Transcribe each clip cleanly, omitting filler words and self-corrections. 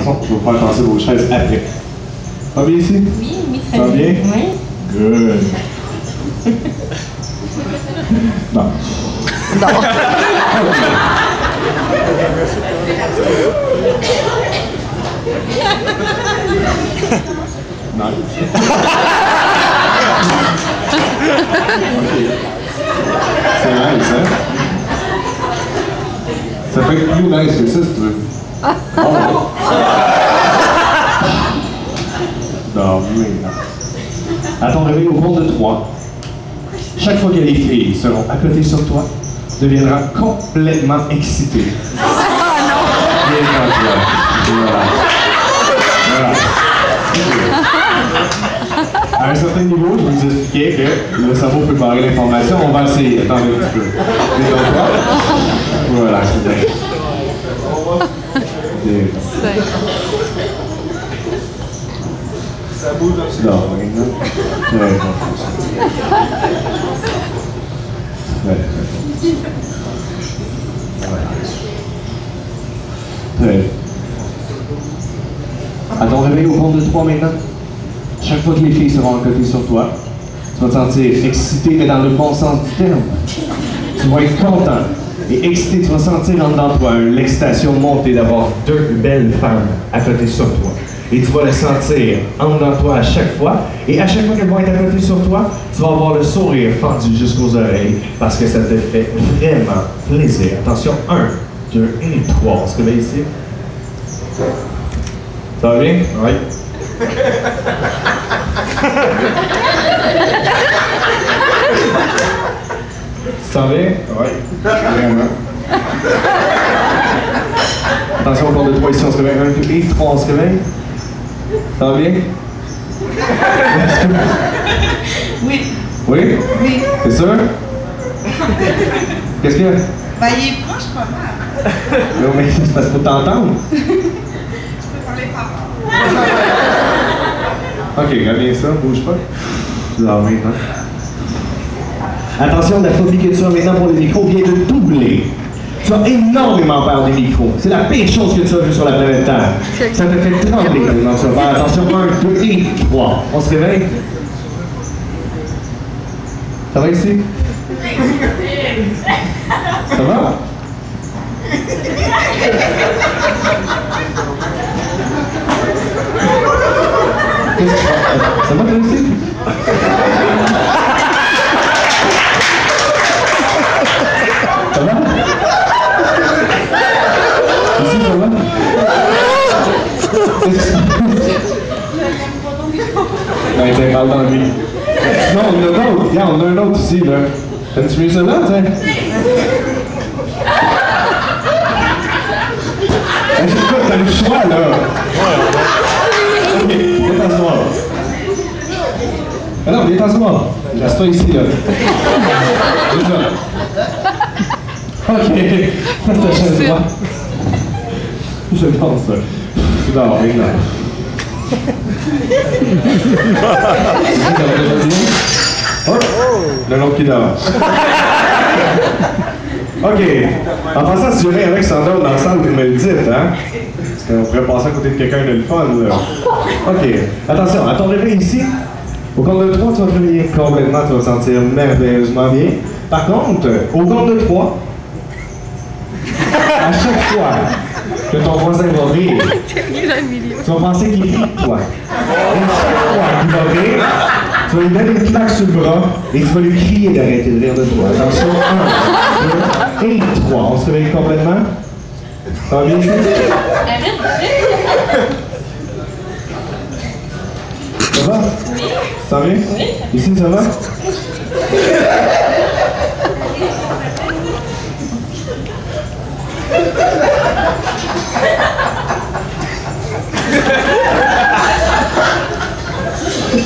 façon, je vais vous faire passer vos chaises après. Ça va bien ici? Oui, oui, très bien. Ça va bien? Oui. Good. Non. Non. Non. OK. C'est nice, hein? Ça peut être plus nice que ça, si tu veux. Oh. Dormir. À ton réveil au compte de 3, chaque fois que les filles seront à côté sur toi, tu deviendras complètement excité. Bien quand toi. Voilà. À un certain niveau, je vous expliquais que le cerveau peut barrer l'information. On va essayer. Attendez un petit peu. Détends-toi. Voilà, c'est bien. Ça bouge dans le non, maintenant. Ouais, ouais. À ton réveil au compte de 3 maintenant, chaque fois que les filles seront à côté sur toi, tu vas te sentir excité, mais dans le bon sens du terme. Tu vas être content et excité, tu vas sentir en dedans de toi l'excitation monter d'avoir deux belles femmes à côté sur toi. Et tu vas le sentir en dedans de toi à chaque fois. Et à chaque fois qu'elles vont être à côté sur toi, tu vas avoir le sourire fendu jusqu'aux oreilles parce que ça te fait vraiment plaisir. Attention, 1, 2 et 3. On se réveille ici. Ça va bien? Oui. Ça va bien? Oui. Vraiment. Attention, au compte de 3 ici, on se réveille. 1, 2 et 3, on se réveille. Ça va bien? Oui. Oui? Oui. C'est sûr? Qu'est-ce qu'il y a? Ben, il est proche pas mal. Non, mais c'est parce qu'il faut t'entendre. Je peux parler pas fort. Ok, regarde bien ça, bouge pas. Tu vas maintenant. Attention, la phobie que tu as maintenant pour les micros vient de doubler. Tu as énormément peur des micros. C'est la pire chose que tu as vue sur la planète Terre. Ça te fait trembler quand tu vas faire. Attention, 1, 2 et 3. On se réveille? Ça va ici? Ça va? Ça va toi aussi? Ça va? Ici, ça va? Ben, t'es mal dans lui. Non, on a un autre. Regarde, on a un autre ici, là. T'as-tu mis ça là, tiens? Écoute, t'as le choix, là. Ok, viens t'asseoir. Ah non, viens t'asseoir. Reste-toi ici, là. C'est ça. Ok, ta chaise droite. Je pense ça. Tu dors, maintenant. Oh, le long qui dort. Ok. En passant, si j'aurais avec Sandra dans la salle, vous me le dites, hein? Parce qu'on pourrait passer à côté de quelqu'un de le fun, là. Ok. Attention, à ton réveil ici, au compte de 3, tu vas te réveiller complètement, tu vas te sentir merveilleusement bien. Par contre, au compte de 3, à chaque fois que ton voisin va rire, tu vas penser qu'il rit de toi. Et chaque fois qu'il va rire, tu vas lui donner une claque sur le bras et tu vas lui crier d'arrêter de rire de toi. Attention, 1, 2 et 3. On se réveille complètement. Ça va bien ici? Ça va? Oui. Ça va bien? Oui. Ici, ça va?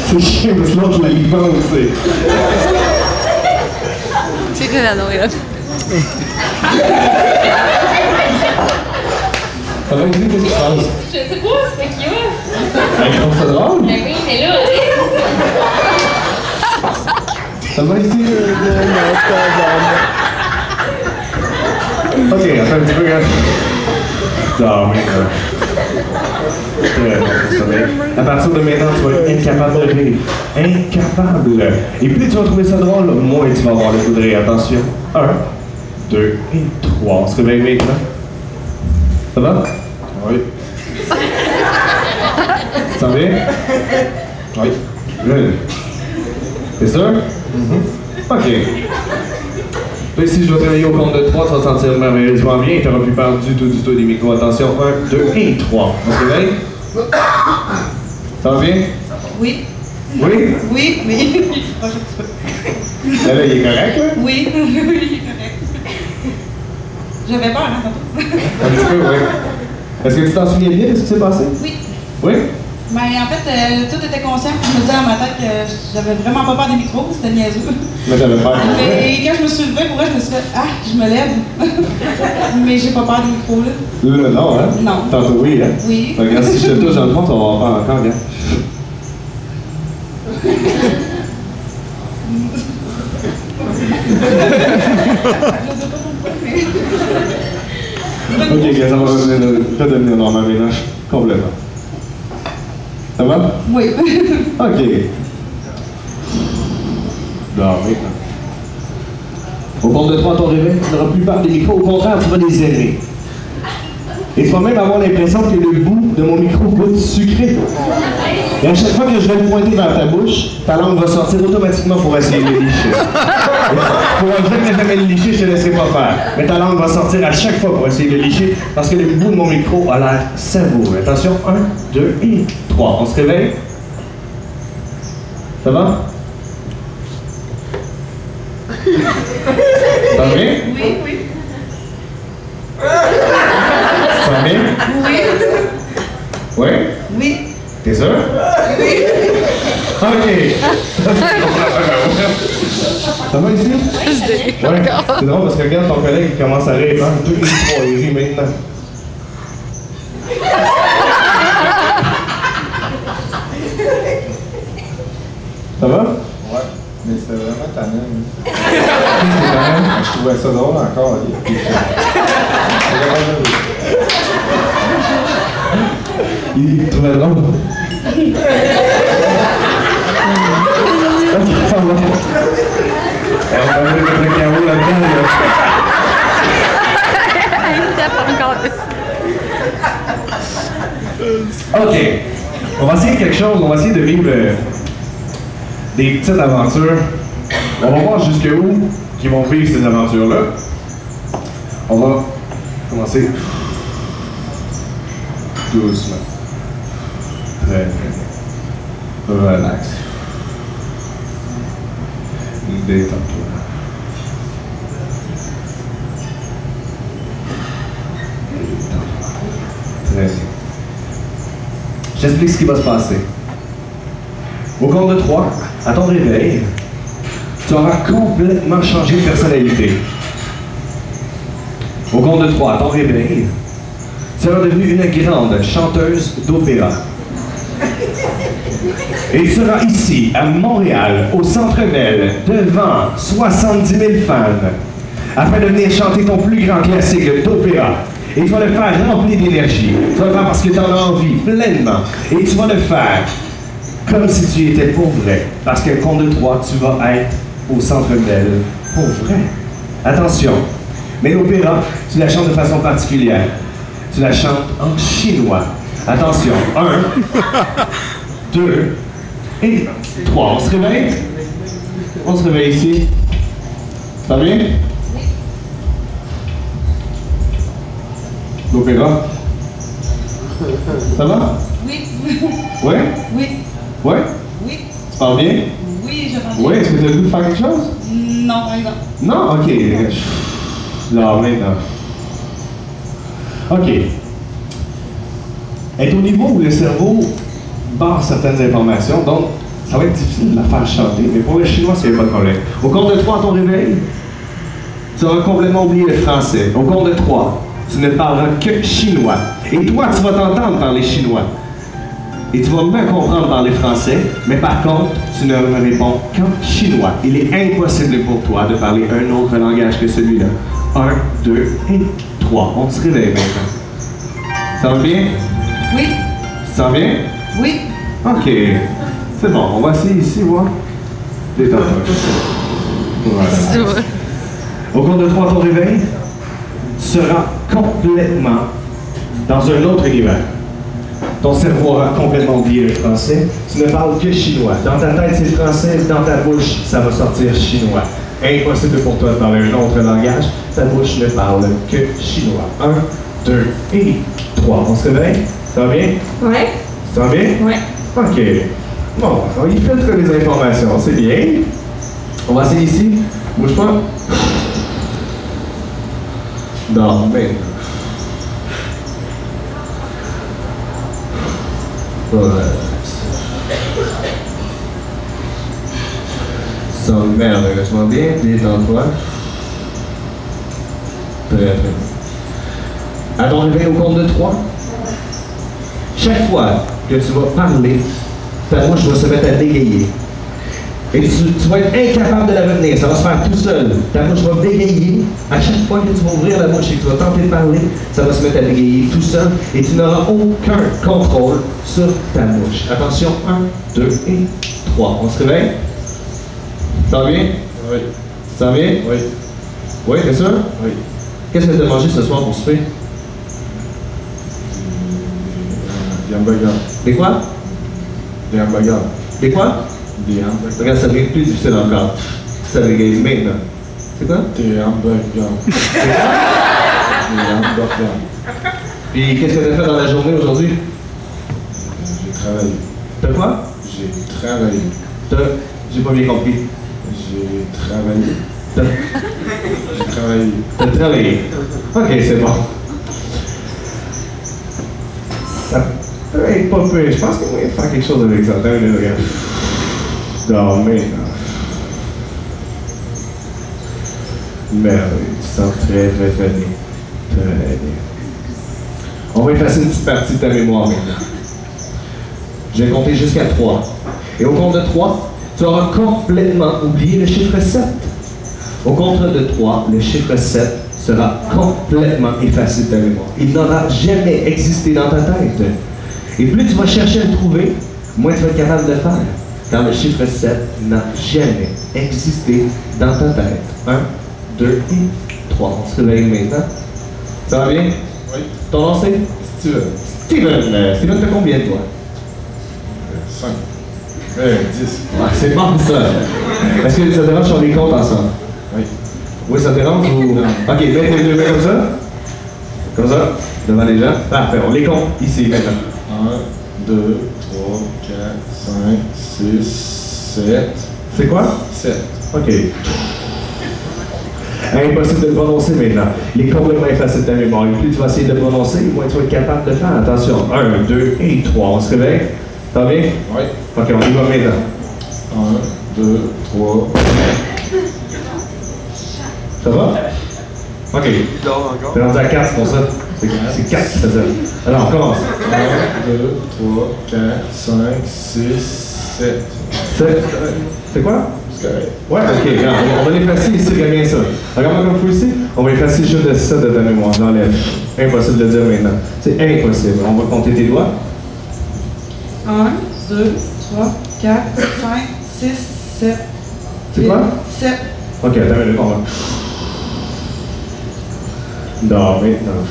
C'est chiant, parce que l'autre, là, il pense, c'est... C'est que la nourriture. Ça va, Izzy, qu'est-ce qui se passe? Je sais pas, c'est qui va? Elle trouve ça drôle? Mais oui, mais là. Ça va ici? Ok, attends un petit peu, regarde. Non, mais réveil. À partir de maintenant, tu vas être incapable de rire. Incapable. Et plus tu vas trouver ça drôle, moins tu vas avoir le coup de rire. Attention. 1, 2 et 3. On se réveille maintenant. Ça va? Oui. Ça va bien? Oui. Good. C'est sûr? OK. Là, ici, je vais te réveiller au compte de 3, tu vas te sentir merveilleusement bien, tu n'auras plus peur du tout des micros. Attention, 1, 2 et 3. On se réveille? Ça va bien? Oui. Oui? Oui. Là, il est correct, là? Oui, il est correct. J'avais peur, hein, tantôt. Un petit peu, oui. Est-ce que tu t'en souviens bien de ce qui s'est passé? Oui. Oui? Mais en fait, tout était conscient. Je me disais dans ma tête que j'avais vraiment pas peur des micros, c'était niaiseux. Mais t'avais peur. Mais quand je me suis levée, pour vrai, je me suis fait ah, je me lève. Mais j'ai pas peur des micros, là. Non, hein? Non. Tantôt, oui, hein? Oui. Regarde, si je te touche dans le fond, ça va avoir peur encore, regarde. Ok, ça va redevenir normal maintenant, complètement. Ça va? Oui. Ok. Dormez. Au compte de 3 à ton réveil, tu n'auras plus peur des micros, au contraire, tu vas les aimer. Et tu vas même avoir l'impression que le bout de mon micro goûte sucré. Et à chaque fois que je vais le pointer vers ta bouche, ta langue va sortir automatiquement pour essayer de le licher. Pour jamais le licher, je te laisserai pas faire. Mais ta langue va sortir à chaque fois pour essayer de le licher parce que le bout de mon micro a l'air savoureux. Attention, 1, 2 et 3. On se réveille? Ça va? Ça va bien? Oui. Ça va bien? Oui. Oui? Oui. T'es sûr? Oui. Ok. Ça va ici? Ouais. C'est drôle parce que regarde ton collègue qui commence à rire. 1, 2 et 3, il rit maintenant. Ça va? Ouais, mais c'était vraiment tannant. Qu'est-ce que c'est? Je trouvais ça drôle encore. Il trouvait drôle. Ok, ça va. On va mettre le carreau là-dedans. Là. Ok. On va essayer quelque chose. On va essayer de vivre des petites aventures. On va voir jusqu'où ils vont vivre ces aventures-là. On va commencer doucement. Très bien. Relax. Détends-toi. Très bien. J'explique ce qui va se passer. Au compte de 3, à ton réveil, tu auras complètement changé de personnalité. Au compte de 3, à ton réveil, tu seras devenue une grande chanteuse d'opéra. Et tu seras ici, à Montréal, au Centre Bell, devant 70 000 fans, afin de venir chanter ton plus grand classique d'opéra. Et tu vas le faire rempli d'énergie. Tu vas le faire parce que tu en as envie, pleinement. Et tu vas le faire comme si tu étais pour vrai. Parce qu'au compte de 3, tu vas être au Centre Bell pour vrai. Attention, mais l'opéra, tu la chantes de façon particulière. Tu la chantes en chinois. Attention, 1, 2 et 3. On se réveille? On se réveille ici. Ça va bien? L'opéra? Ça va? Oui. Ouais? Oui. Ouais? Oui. Tu parles bien? Oui, je parle. Ouais, est-ce que tu as le goût de faire quelque chose? Non, par exemple. Non? Ok. Là, maintenant. Ok. Est au niveau où le cerveau barre certaines informations, donc ça va être difficile de la faire chanter, mais pour le chinois, c'est pas de problème. Au compte de 3 à ton réveil, tu auras complètement oublié le français. Au compte de 3, tu ne parleras que chinois. Et toi, tu vas t'entendre parler chinois. Et tu vas même comprendre parler français, mais par contre, tu ne me réponds qu'en chinois. Il est impossible pour toi de parler un autre langage que celui-là. 1, 2 et 3. On se réveille maintenant. Ça va bien? Oui. Ça va bien? Oui. Ok. C'est bon, on va essayer ici, voir. Détends-toi. Voilà. Au cours de 3 ton réveil, tu seras complètement dans un autre univers. Ton cerveau aura complètement oublié le français. Tu ne parles que chinois. Dans ta tête, c'est le français. Dans ta bouche, ça va sortir chinois. Impossible pour toi de parler un autre langage. Ta bouche ne parle que chinois. 1, 2 et 3. On se réveille? Ça va bien? Ouais. Ça va bien? Ouais. OK. Bon, on y filtre les informations. C'est bien. On va essayer ici. Bouge pas. Non, mais... Ça merde, laisse-moi bien, détends-toi. Très bien. À ton réveil au compte de 3, chaque fois que tu vas parler, ta bouche va se mettre à bégayer. Et tu vas être incapable de la retenir, ça va se faire tout seul. Ta bouche va bégayer. À chaque fois que tu vas ouvrir la bouche et que tu vas tenter de parler, ça va se mettre à bégayer tout seul et tu n'auras aucun contrôle sur ta bouche. Attention, 1, 2 et 3. On se réveille? Ça va bien? Oui. Ça va bien? Oui. Oui, c'est sûr? Oui. Qu'est-ce que tu as mangé ce soir pour souper? Des hamburgers. Des quoi? Des hamburgers. Des quoi? Des hamburgers. Regarde, ça devient plus difficile encore. Ça bégaye maintenant. C'est quoi? Des hamburgers. Des hamburgers. Puis qu'est-ce que tu as fait dans la journée aujourd'hui? J'ai travaillé. T'as quoi? J'ai travaillé. J'ai pas bien compris. J'ai travaillé. T'as J'ai travaillé. travaillé. Ok, c'est bon. Ça peut être pas peu. Je pense qu'on va faire quelque chose avec ça. Attends une minute, regarde. Non, maintenant. Merveilleux. Tu sens très, très, très bien. Très bien. On va effacer une petite partie de ta mémoire maintenant. Je vais compter jusqu'à 3. Et au compte de 3, tu auras complètement oublié le chiffre 7. Au compte de 3, le chiffre 7 sera complètement effacé de ta mémoire. Il n'aura jamais existé dans ta tête. Et plus tu vas chercher à le trouver, moins tu vas être capable de le faire. Car le chiffre 7 n'a jamais existé dans ta tête. 1, 2 et 3. On se réveille maintenant. Ça va bien? Oui. Ton nom c'est? Steven. Steven. Steven, t'as combien de toi? 5. 10. Ouais, c'est bon ça. Est-ce que ça te dérange sur les comptes ensemble? Oui. Oui, ça te dérange ou... Non. Ok, mets tes deux mains comme ça. Comme ça, devant les gens. Parfait, on les compte ici maintenant. 1, 2, 3, 4, 5, 6, 7. C'est quoi? 7. Ok. Impossible de le prononcer maintenant. Il est complètement effacé de ta mémoire. Et plus tu vas essayer de le prononcer, moins tu vas être capable de le faire. Attention, 1, 2 et 3. On se réveille? Ça va bien? Oui. Ok, on y va maintenant. 1, 2, 3. Ça va? Ok. T'es rendu à 4, c'est pour ça. C'est 4 qui faisait. Alors, on commence. 1, 2, 3, 4, 5, 6, 7. C'est quoi? C'est correct. Ouais, ok, regarde, on va l'effacer ici, regarde bien ça. Regarde-moi comme il faut ici. On va effacer juste de ça de ta mémoire. J'enlève. Impossible de le dire maintenant. C'est impossible. On va compter tes doigts. 1, 2, 3, 4, 5, 6, 7. C'est quoi? 7. Ok, attends une minute, on va. Non, maintenant.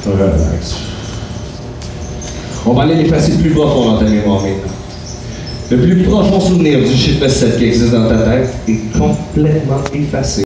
Relax. On va aller l'effacer le plus profond dans ta mémoire maintenant. Le plus profond souvenir du chiffre 7 qui existe dans ta tête est complètement effacé.